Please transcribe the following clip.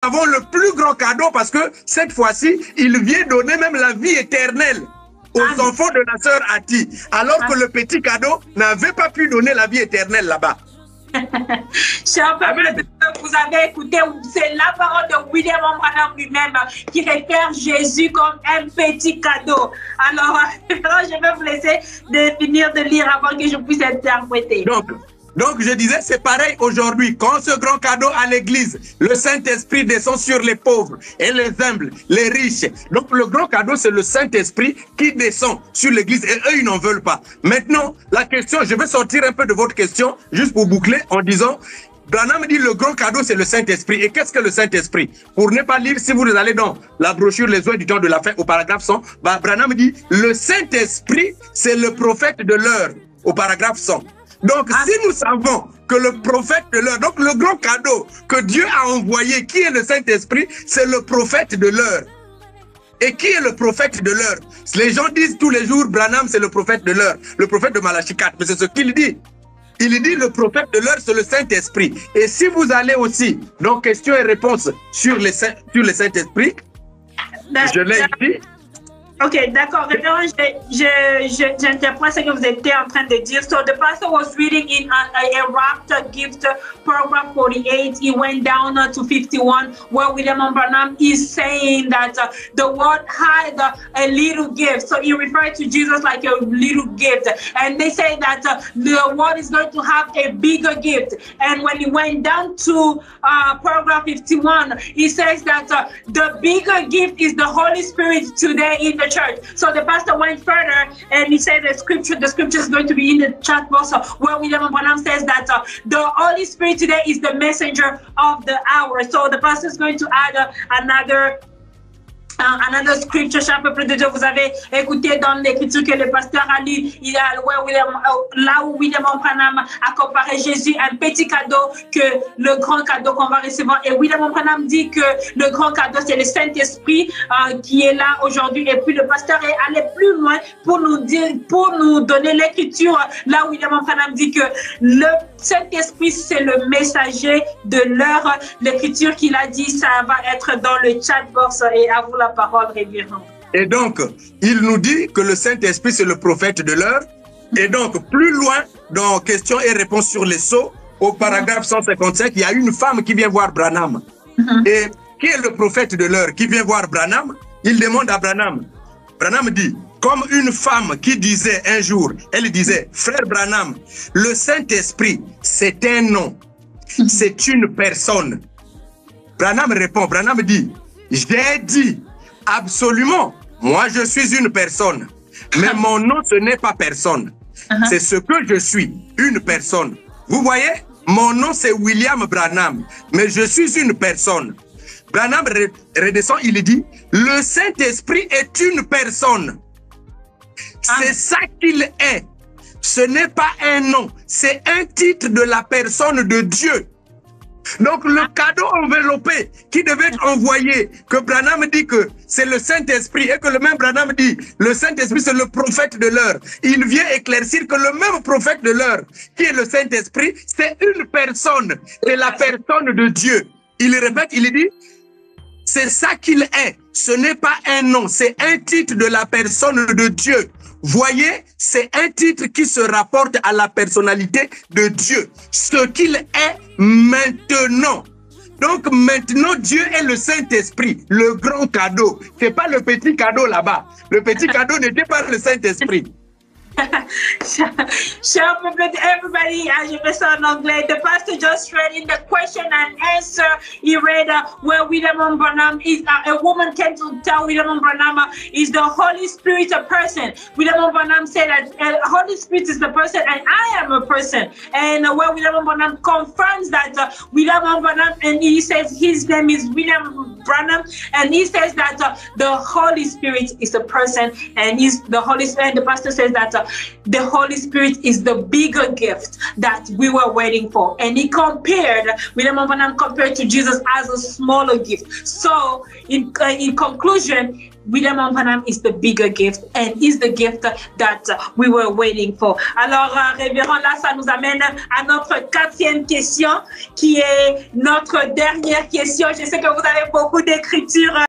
avons le plus grand cadeau parce que cette fois-ci, il vient donner même la vie éternelle aux enfants de la sœur Ati, alors que le petit cadeau n'avait pas pu donner la vie éternelle là-bas. Cher peuple, vous avez écouté, c'est la parole de William Branham lui-même qui réfère Jésus comme un petit cadeau. Alors, je vais vous laisser de finir de lire avant que je puisse interpréter. Donc, je disais, c'est pareil aujourd'hui. Quand ce grand cadeau à l'église, le Saint-Esprit descend sur les pauvres et les humbles, les riches. Donc, le grand cadeau, c'est le Saint-Esprit qui descend sur l'église et eux, ils n'en veulent pas. Maintenant, la question, je vais sortir un peu de votre question, juste pour boucler en disant, Branham dit le grand cadeau, c'est le Saint-Esprit. Et qu'est-ce que le Saint-Esprit? Pour ne pas lire, si vous allez dans la brochure Les oies du temps de la fin, au paragraphe 100, Branham dit, le Saint-Esprit, c'est le prophète de l'heure, au paragraphe 100. Donc, si nous savons que le prophète de l'heure, donc le grand cadeau que Dieu a envoyé, qui est le Saint-Esprit, c'est le prophète de l'heure. Et qui est le prophète de l'heure? Les gens disent tous les jours, Branham, c'est le prophète de l'heure, le prophète de Malachie 4, mais c'est ce qu'il dit. Il dit le prophète de l'heure, c'est le Saint-Esprit. Et si vous allez aussi dans questions et réponses sur le Saint-Esprit, je l'ai dit. Ok, d'accord. J'interprète ce que vous étiez en train de dire. So the pastor was reading in a rapture gift, paragraph 48. He went down to 51, where William Branham is saying that the word had a little gift. So he referred to Jesus like a little gift. And they say that the word is going to have a bigger gift. And when he went down to paragraph 51, he says that the bigger gift is the Holy Spirit today in the church. So the pastor went further and he said the scripture is going to be in the chat box where William Branham says that the Holy Spirit today is the messenger of the hour. So the pastor is going to add another scripture, cher peuple de Dieu. Vous avez écouté dans l'écriture que le pasteur a lu, là où William Branham a comparé Jésus à un petit cadeau que le grand cadeau qu'on va recevoir. Et William Branham dit que le grand cadeau, c'est le Saint-Esprit qui est là aujourd'hui. Et puis le pasteur est allé plus loin pour nous donner l'écriture, là où William Branham dit que le Saint-Esprit, c'est le messager de l'heure. L'écriture qu'il a dit, ça va être dans le chat box. Et à vous la parole, révérend. Et donc, il nous dit que le Saint-Esprit, c'est le prophète de l'heure. Et donc, plus loin, dans questions et réponses sur les sceaux, au paragraphe 155, il y a une femme qui vient voir Branham. Et qui est le prophète de l'heure qui vient voir Branham? Il demande à Branham. Branham dit, comme une femme qui disait un jour, elle disait, frère Branham, le Saint-Esprit, c'est un nom, c'est une personne. Branham répond, Branham dit, j'ai dit, absolument, moi je suis une personne, mais mon nom ce n'est pas personne, c'est ce que je suis, une personne. Vous voyez, mon nom c'est William Branham, mais je suis une personne. Branham redescend, il dit, le Saint-Esprit est une personne. C'est ça qu'il est. Ce n'est pas un nom, c'est un titre de la personne de Dieu. Donc le cadeau enveloppé qui devait être envoyé, que Branham dit que c'est le Saint-Esprit et que le même Branham dit le Saint-Esprit c'est le prophète de l'heure. Il vient éclaircir que le même prophète de l'heure qui est le Saint-Esprit, c'est une personne, c'est la personne de Dieu. Il répète, il dit, c'est ça qu'il est. Ce n'est pas un nom, c'est un titre de la personne de Dieu. Voyez, c'est un titre qui se rapporte à la personnalité de Dieu. Ce qu'il est maintenant. Donc maintenant, Dieu est le Saint-Esprit, le grand cadeau. C'est pas le petit cadeau là-bas. Le petit cadeau n'était pas le Saint-Esprit. Everybody, je fais ça en anglais. The pastor just read in the question and answer. He read where William Branham is. A woman came to tell William Branham, is the Holy Spirit a person? William Branham said that Holy Spirit is the person and I am a person. And where William Branham confirms that William Branham, and he says his name is William Branham, and he says that the Holy Spirit is a person, and he's the Holy Spirit. And the pastor says that the Holy Spirit is the bigger gift that we were waiting for. And he compared, William Branham compared to Jesus as a smaller gift. So in conclusion, William Branham is the bigger gift and is the gift that we were waiting for. Alors, révérend, là, ça nous amène à notre 4e question qui est notre dernière question. Je sais que vous avez beaucoup d'écriture